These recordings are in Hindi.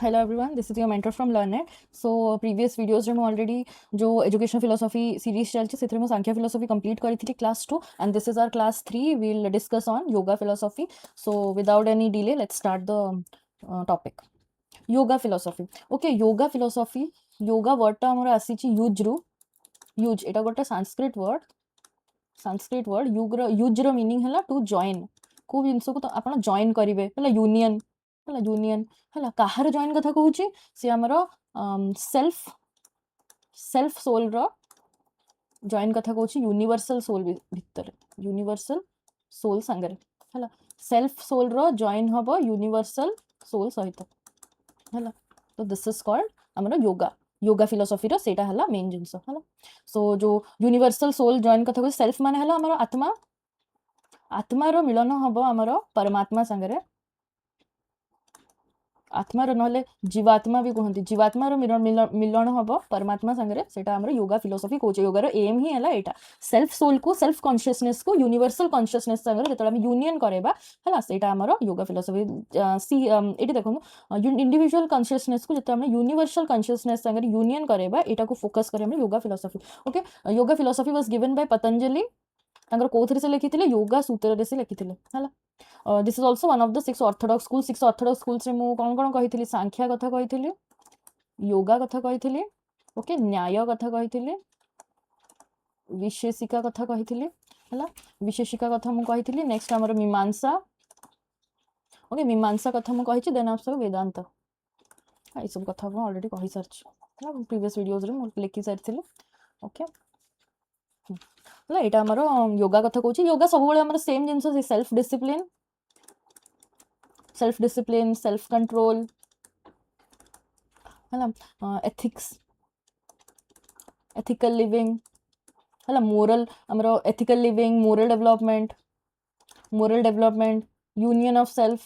Hello everyone, this is your mentor from LearnNet. So previous videos में already जो education philosophy series चलती है ସେଥିରେ ମୁଁ सांख्य philosophy complete କରିଥିଲି class 2 and this is our class 3. We'll discuss on yoga philosophy. So without any delay, let's start the topic. Yoga philosophy. Okay, yoga philosophy. Yoga word टा ଆମର ଆସିଛି use ରୁ use ଏଟା ଗୋଟେ sanskrit word use ର meaning ହେଲା to join को जिनस को तो आपण join करिवे ହେଲା union ହେଲା କାହାର ଜଏନ୍ କଥା କହୁଛି ସେ ଆମର ସେଲ୍ଫ सोल ର ଜଏନ୍ କଥା କହୁଛି यूनिवर्सल सोल ଭିତରେ यूनिवर्सल सोल ସାଙ୍ଗରେ ହେଲା ସେଲ୍ଫ सोल ର ଜଏନ୍ ହବ यूनिवर्सल सोल ସହିତ ହେଲା तो दिस इज कॉल्ड ଆମର योगा फिलोसॉफी रो सेटा हला मेन जिंस हला सो जो यूनिवर्सल सोल जॉइन कथा को सेल्फ माने हला हमर आत्मा रो मिलन हबो हमर परमात्मा संगरे आत्मार नहले जीवात्मा भी कहती जीवात्मार मिलन हम परमात्मा संगे से योगा फिलोसफी कौचे योगार एम ही है यहाँ सेल्फ सोल को सेल्फ कॉन्शियसनेस को यूनिवर्सल कॉन्शियसनेस संगे जो यूनियन करवा है सेटा आमर योगा फिलोसफी सी ये देखो इंडिविजुअल कॉन्शियसनेस को जो यूनिवर्सल कॉन्शियसनेस संगे यूनियन करवा यहाँ को फोकस करें yoga philosophy okay yoga philosophy was given by Patanjali कौन से लिखी योगा सूत्र से लिखी है this is also one of the 6 Orthodox schools रे मु कौन कौन कही सांख्या कथा कही योगा कथा कही ओके न्याय कथा कही विशेषिका कथा कही है विशेषिका कथा मु कही नेक्स्ट आमर मीमांसा ओके मीमांसा कथा मु कही देन आप सब वेदांत ये सब कथा मैं ऑलरेडी कही सारी प्रीवियस वीडियोस रे मु लिखि सारी ओके यहाँ आमर योगा कथा कहूँ योगा सब सेम जिन सेल्फ डिसिप्लिन सेल्फ कंट्रोल है ना एथिकल लिविंग है ना मोरल आमर ethical living moral development union of self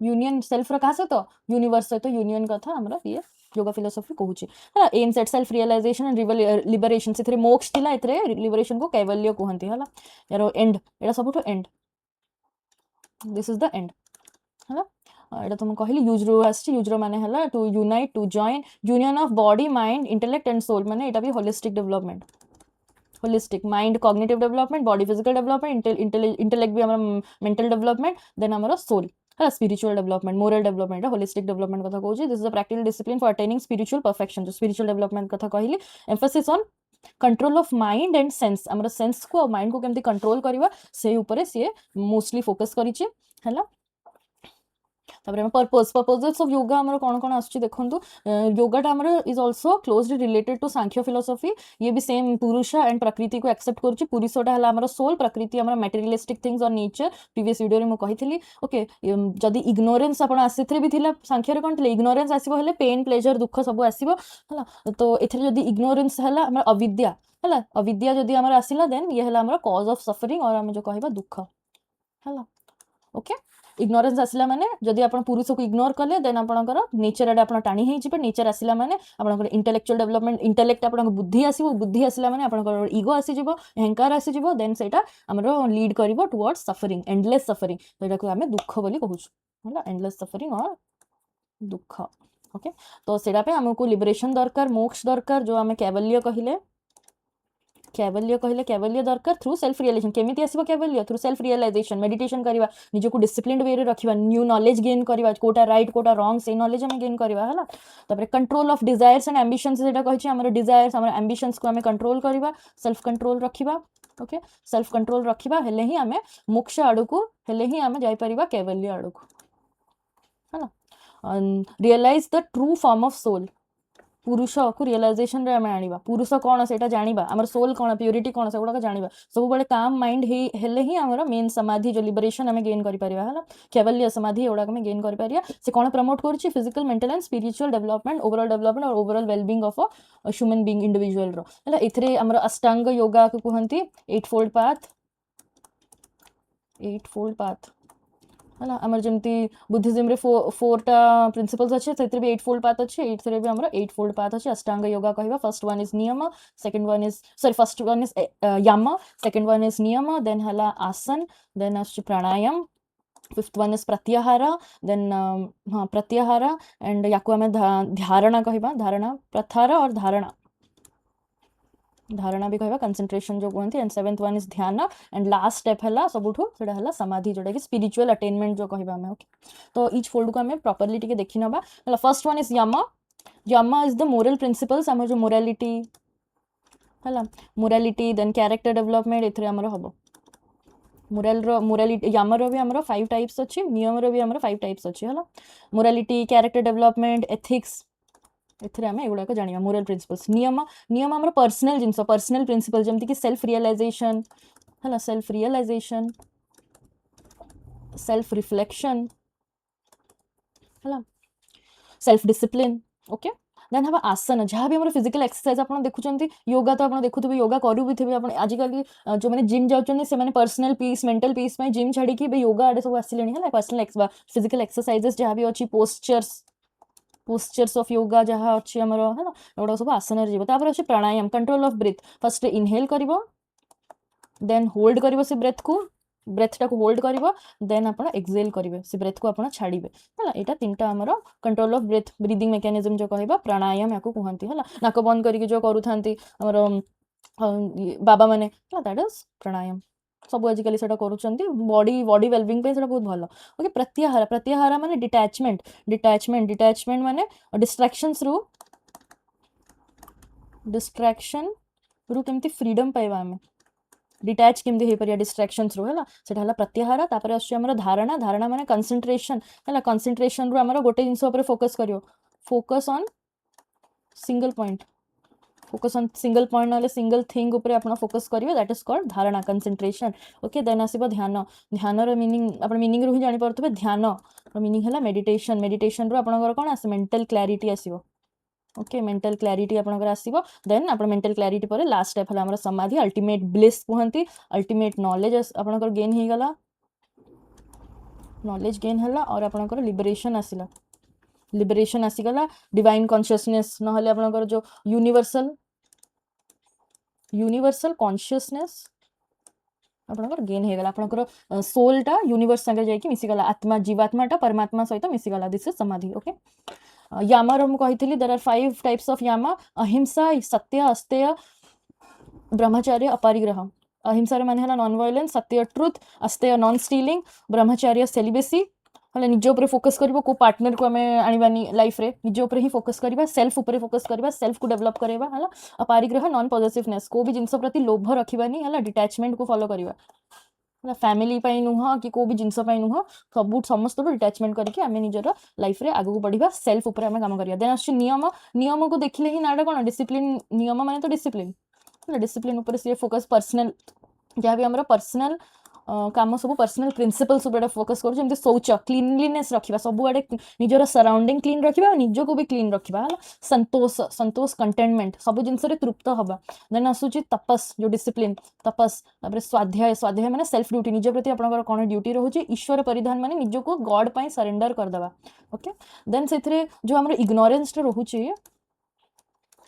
क्या सहित यूनिवर्स सहित यूनियन कथा आमर ये योगा फिलोसफी कहूँ है aims at self realisation and liberation से मोक्ष थिला एतरे लिबरेशन को कैवल्य कहती है यार एंड एटा सब end this is the end है ना तुम कहली यूज माने हला to unite to join union of body mind intellect and soul माने एटा भी holistic development holistic mind cognitive development body physical development intellect भी हमारा मेंटल डेवलपमेंट देन हमारा सोल है spiritual development moral development holistic development कथा कहूँ this is a practical discipline for attaining spiritual perfection जो स्पिरिचुअल डेवलपमेंट कथा कहली emphasis on control of mind and sense आमर सेंस को माइंड को केमती कंट्रोल करवा से ऊपर सी मोस्टली फोकस करिछि हैला पर्पजेस ऑफ योगा आमर कौन कौन आसुछि देखंतु योगाटा आमर is also closely related to Sankhya philosophy ये भी सेम पुरुष एंड प्रकृति को एक्सेप्ट करुछि पुरुषटा हला आमर सोल प्रकृति आमर मटेरियलिस्टिक थिंग्स और नेचर प्रीवियस वीडियो रे मु कहिथिली ओके जदी इग्नोरेंस आपण आसीथरे भी थिला सांख्य रे कोन थिले इग्नोरेंस आसीबो हेले पेन प्लेजर दुख सब आसीबो हला तो एथरे जदी इग्नोरेंस हला आमर अविद्या हला अविद्या जदी आमर आसीला देन ये हला आमर कॉज ऑफ सफरिंग और हम जो कहबा दुख हला ओके इग्नोरेंस आसला माने जदि आपण पुरुष को इग्नोर कले देन आपणकर नेचर आडे आपण टाणी हे जिबे नेचर आसला माने आपणकर इंटेलेक्चुअल डेवलपमेंट इंटेलेक्ट आपण बुद्धि आसीबो बुद्धि आसला माने आपणकर ईगो आसी जिवो अहंकार आसी जिवो देन सेटा हमरो लीड करिवो टुवर्ड्स सफरिंग एंडलेस सफरिंग सेटा को हमें दुख बोली कहूछ होला एंडलेस सफरिंग और दुख ओके तो सेटा पे हमको लिबरेशन दरकार मोक्ष दरकार जो हमें कैवल्य कैवल्य दरकार थ्रू सेल्फ रियलाइजेशन केमिति आसीबो कैवल्य थ्रू सेल्फ रियलाइजेशन मेडिटेशन करवा निज को डिसिप्लिन्ड वे रे रखिबा न्यू नॉलेज गेन करवा कोटा राइट कोटा रॉन्ग से नॉलेज हम गेन करवा हला तबरे control of desires and ambitions जेटा कहिछि हमर डिजायर्स हमर एम्बिशंस को हमें कंट्रोल करवा सेल्फ कंट्रोल रखिबा ओके सेल्फ कंट्रोल रखिबा हेले ही हमें मोक्ष आडू को हेले ही हमें जाई परिबा कैवल्य आडू को हला realise the true form of soul Purusha को रियलाइजेशन रे आनिबा पुरुष कौन से जानिबा हमर सोल कौन प्योरिटी कौन से गुडा जानिबा सब बड़े काम माइंड हेले ही हमर मेन समाधि जो लिबरेशन हमें गेन करि परिबा हला कैवल्य समाधि एवडा हमें गेन करि परिया से कौन प्रमोट करछि physical mental and spiritual development और overall wellbeing of a human being individual रो हला इथरे हमर अष्टांग योगा को कहंती 8 फोल्ड पाथ है आमर जमती बुद्धिज्म रे 4टा प्रिंसिपल्स अच्छे से भी 8 फोल्ड पाथ अच्छे 8 रे भी हमर 8 फोल्ड पाथ अच्छे अष्टांग योगा कहबा first one is niyama second one is first one is yama second one is niyama then हला asana then pranayama fifth one is pratyahara then हाँ प्रत्याहार एंड या धारणा कहवा धारणा प्रत्याहार और धारणा भी कहवा कंसंट्रेशन जो कहते एंड सेवेंथ वन इज ध्यान एंड लास्ट स्टेप है सबुठू सेटा है समाधि जोटा कि स्पिरिचुअल अटेनमेंट जो कहवा हमें ओके तो ईच फोल्ड को हमें प्रॉपर्ली टिके देखि नबा first one is yama yama is the moral principles आम जो मोरालिटी है मोरालिटी देन कैरेक्टर डेवलपमेंट एथरे हमर हबो मोरालिटी यामर भी आमर 5 टाइप्स अच्छी नियम भी आमर 5 टाइप्स अच्छी है मोरालिटी कैरेक्टर डेवलपमेंट एथिक्स एथरे आम एगुड़ा जाना मोरल प्रिंसिपल्स नियम नियम आमर पर्सनल जिनस पर्सनल प्रिंसिपल जमती कि सेल्फ रियलाइजेशन है सेल्फ रिफ्लेक्शन है सेल्फ डिसिप्लिन ओके देन हम आसन जहाँ भी हमारे फिजिकल एक्सरसाइज आप देखुं योगा तो आप देखुए योगा करू भी थे आजिकल जो मैंने जिम जाऊँ से पर्सनल पीस मेंटल पीस में जिम छाड़ी योगा आड़े सब आसिले है पर्सनल फिजिकल एक्सरसाइजेस जहाँ भी अच्छी पोस्चर्स ऑफ योगा जहाँ अच्छी आमर है एगुड़ा सब आसन जीव अच्छे प्राणायाम control of breath first inhale कर देन होल्ड कर से ब्रेथ को ब्रेथ को होल्ड कर देन आप एक्सेल करेंगे से ब्रेथ को आप छाड़े है यहाँ 3टा आमर control of breath breathing mechanism जो कहवा प्राणायाम या कहती है नाक बंद करके जो करूँ बाबा मैंने दैट इज प्राणायाम सब आजिकल से बॉडी बॉडी वेलबिंग पे बहुत भल ओके प्रत्याहार प्रत्याहार माने डिटैचमेंट माने डिस्ट्रैक्शन रु केमती फ्रीडम पाइबा आमे डिटैच केमती हो पार डिस्ट्रैक्शंस रू है सेटा प्रत्याहार तापर आमर धारणा धारणा माने कंसंट्रेशन है कंसंट्रेशन रु आमर गोटे जिनस फोकस करियो फोकस ऑन सिंगल पॉइंट ना सिंगल थिंग ऊपर आप फोकस करेंगे दैट इज कॉल्ड धारणा कंसंट्रेशन ओके देन आसो ध्यान ध्यान मीनिंग आप मीनिंग रू ही जानी पारे ध्यान मीनिंग है मेडिटेशन मेडिटेशन रू आपनकर कौन आसे मेंटल क्लैरिटी आसीबो ओके मेंटल क्लैरिटी आपनकर आसीबो देन आप मेंटल क्लैरिटी पर लास्ट स्टेप है हमर समाधि अल्टीमेट ब्लिस कहती अल्टीमेट नॉलेज आपनकर गेन हो गला नॉलेज गेन है और आपनकर लिबरेशन आसीगला डिवाइन कॉन्शियसनेस नहले आपनकर जो यूनिवर्सल कॉन्शियसनेस आपनकर गेन हो गला आपनकर सोलटा यूनिवर्स संगे जाई कि मिसिगला आत्मा जीवात्माटा परमात्मा सहित मिसिगला दिस इज समाधि ओके यामा हम कही देयर आर 5 टाइप्स ऑफ यामा अहिंसा सत्य अस्तेय ब्रह्मचर्य अपरिग्रह अहिंसा माने है नॉन वायलेंस सत्य ट्रुथ अस्तेय नॉन स्टीलिंग ब्रह्मचर्य सेलिबेसी है निज उपर फोकस कर को पार्टनर को आम आनी लाइफ रे निज उपर ही फोकस करवा सेल्फ उपर फोकस करवा सेल्फ को डेवलप करवा है अपरिग्रह नॉन पॉजिटिवनेस को भी जिनस प्रति लोभ रखिबानी है डिटैचमेंट को फॉलो करवा है फैमिली नुह कि को भी जिनस नुह सब समस्त डिटैचमेंट करके आम निजर लाइफ रे आगू बढ़िया सेल्फ उपर आम काम करवा देन आसुची नियम नियम को देखिले ही नाटा कौन डिसिप्लिन नियम माने तो डिसिप्लिन उपर से फोकस पर्सनल जहाँ भी आमर पर्सनल काम सब पर्सनल प्रिंसिपल्स उपर फोकस करूँ शौच क्लीनलीनेस रखा सब आड़े निजर सराउंडिंग क्लीन रखा निजक भी क्लीन रखा संतोष कंटेनमेंट सब जिनस तृप्त हवा देन आसूची तपस जो डिसिप्लिन तपस स्वाध्याय स्वाध्याय माने सेल्फ ड्यूटी निज प्रति आपंकर कौन ड्यूटी रोचे ईश्वर परिधान माने निजक गॉड पाई सरेंडर करदे ओके देन से जो आम इग्नोरेंस रोचे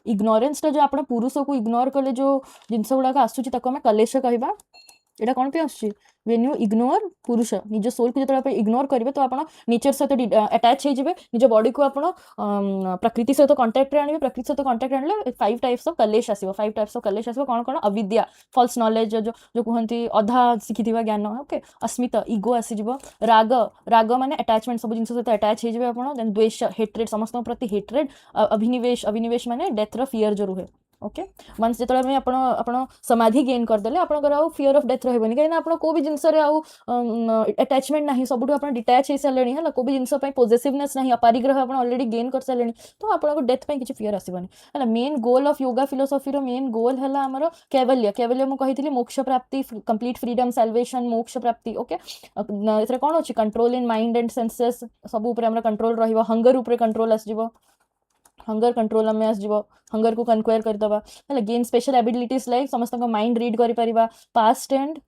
इग्नोरेंस जो आप पुरुष को इग्नोर कले जो जिनस गुड़ाक आसूची आम कलेश कहवा एटा कौन पे आसुची व्हेन यू इग्नोर पुरुष निज सोल को जो इग्नोर करेंगे तो आप नेचर सहित अटैच हो निज बॉडी को आप प्रकृति सहित कंटाक्ट आने प्रकृति सहित कंटाक्ट आने 5 टाइप्स ऑफ कलेश आसो 5 टाइप्स ऑफ कलेश आसो कौन कौन अविद्या फॉल्स नॉलेज जो कहते अधा शिखि ज्ञान ओके अस्मित इगो आसीज राग राग माने अटैचमेंट सब जिन सहित अटैच हो देन द्वेष हेट्रेड समस्त प्रति हेट्रेड अभिनिवेश अभिनिवेश माने डेथ फियर जो रुहे ओके वंस जो आप समाधि गेन करदे आपंकर आउ फियर ऑफ डेथ रही कहीं आप को भी जिनस अटैचमेंट ना सब आप डिटैच हो सारे है को भी जिनस पॉजिटिवनेस ना अपरिग्रह आप ऑलरेडी गेन कर सारे तो आपको डेथ पे किसी फियर आसबनी है main goal of yoga philosophy main goal है आमर कैवल्य कैवल्य मुझे कही मोक्ष प्राप्ति कंप्लीट फ्रीडम साल्वेशन मोक्ष प्राप्ति ओके ये कौन अच्छी control in mind and senses सब उपर कंट्रोल रही हंगर उपर कंट्रोल आसो हंगर कंट्रोल आम आसो हंगर को कनक्वायर करदे है गेन स्पेशल एबिलिटीज लाइक समस्त माइंड रीड कर पास्ट एंड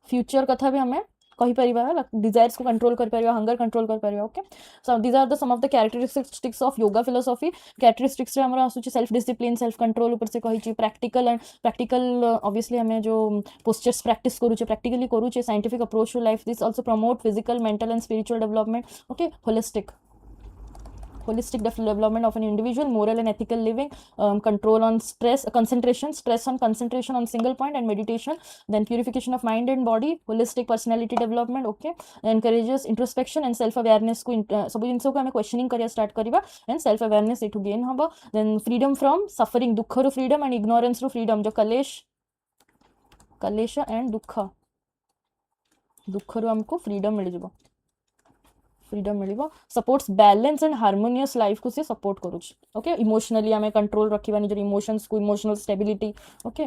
फ्यूचर कथा भी आम कहि परिबा डिजायर्स को कंट्रोल कर परिबा हंगर कंट्रोल कर परिबा okay so these are the some of the characteristics of yoga philosophy characteristics रे हमर आसुची सेल्फ डिसिप्लिन सेल्फ कंट्रोल ऊपर से कहि प्रैक्टिकल एंड प्रैक्टिकल ऑब्वियसली हमें जो पोस्चर्स प्रैक्टिस करूचे प्रैक्टिकली करूचे scientific approach to life this also promote physical mental and spiritual development okay holistic development of an individual, moral and ethical living, control on stress on concentration on single point and meditation, then purification of mind and body, holistic personality development okay encourages introspection and self awareness को सब जिनस को हमें क्वेश्चनिंग करिया स्टार्ट करिबा एंड सेल्फ अवेयरनेस एठु गेन हबो देन फ्रीडम फ्रॉम सफरिंग दुख रो फ्रीडम एंड इग्नोरेंस रो फ्रीडम जो कलेश एंड दुख रो हमको फ्रीडम मिल जबो फ्रीडम मिलिबो supports balance and harmonious life को से सपोर्ट करूछ ओके इमोशनली हमें कंट्रोल रखिबा निजर इमोशंस को emotional stability okay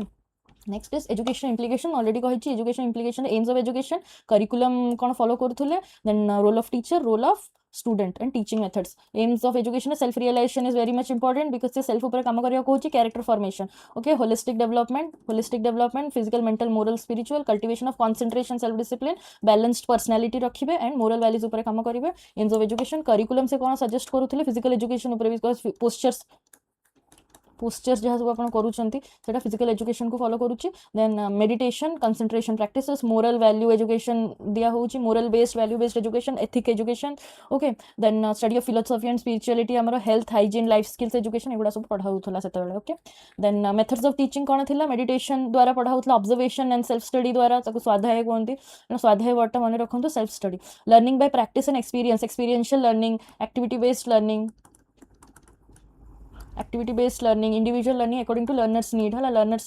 next is education implication already कहि education implication aims of education curriculum कोन फॉलो करथुले then role of teacher role of student and teaching methods aims of education self realization is very much important because se self upar काम करिया कहूची character formation okay holistic development physical mental moral spiritual cultivation of concentration self discipline balanced personality रखिबे and moral values ऊपर काम करिवे aims of education curriculum से कोन सजेस्ट करूथले physical education ऊपर because पोस्चर्स जहाँ सब आप करूँगी से फिजिकल एजुकेशन को फॉलो करुच्ची then meditation concentration practices moral value education दिया होची moral based value based education ethic education okay then study of philosophy and spirituality आमर health hygiene life skills education एगुड़ा सब पढ़ाऊला से okay then methods of teaching कौन थी मेडिटेशन द्वारा पढ़ाऊला ऑब्जर्वेशन एंड सेल्फ स्टडी द्वारा स्वाध्याय कहते स्वाध्याय वर्ड मन रखते self study learning by practice and experiential learning activity based learning individual learning according to learners need है लर्नर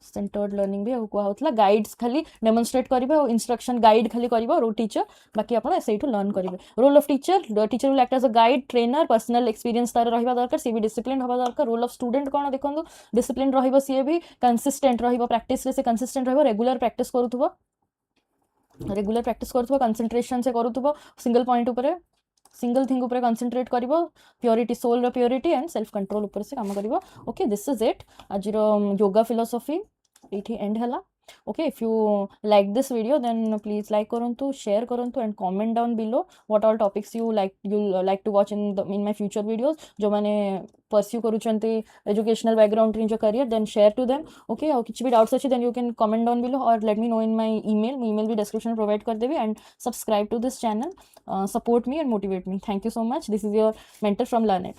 सेंटर्ड लर्निंग भी कहला गाइड्स खाली डेमोन्स्ट्रेट करेंगे और इंस्ट्रक्शन गाइड खाली करेंगे टीचर बाकी आप लर्न करेंगे role of teacher will act as a guide trainer personal experience तार रहा दरकार सी भी डिसिप्लिन हवा दरकार रोल ऑफ स्टूडेंट कौन देखो डिसिप्लिन रही सी भी कंसिस्टेंट प्रैक्टिस से कंसिस्टेंट रेगुलर प्रैक्टिस करूथुबो कंसंट्रेशन से करूथुबो सिंगल पॉइंट ऊपर सिंगल थिंग ऊपर कंसंट्रेट करिवो प्योरिटी सोल रो प्योरिटी एंड सेल्फ कंट्रोल ऊपर से काम करिवो ओके दिस इज इट आज योगा फिलोसॉफी एठी एंड हला okay if you like this video then please like karantu share karantu and comment down below what all topics you like to watch in my future videos जो माने pursue करूचंती educational background रे जो career then share to them okay और किछि भी doubts अछि then you can comment down below or let me know in my email भी description provide कर देबी and subscribe to this channel support me and motivate me thank you so much this is your mentor from Learn It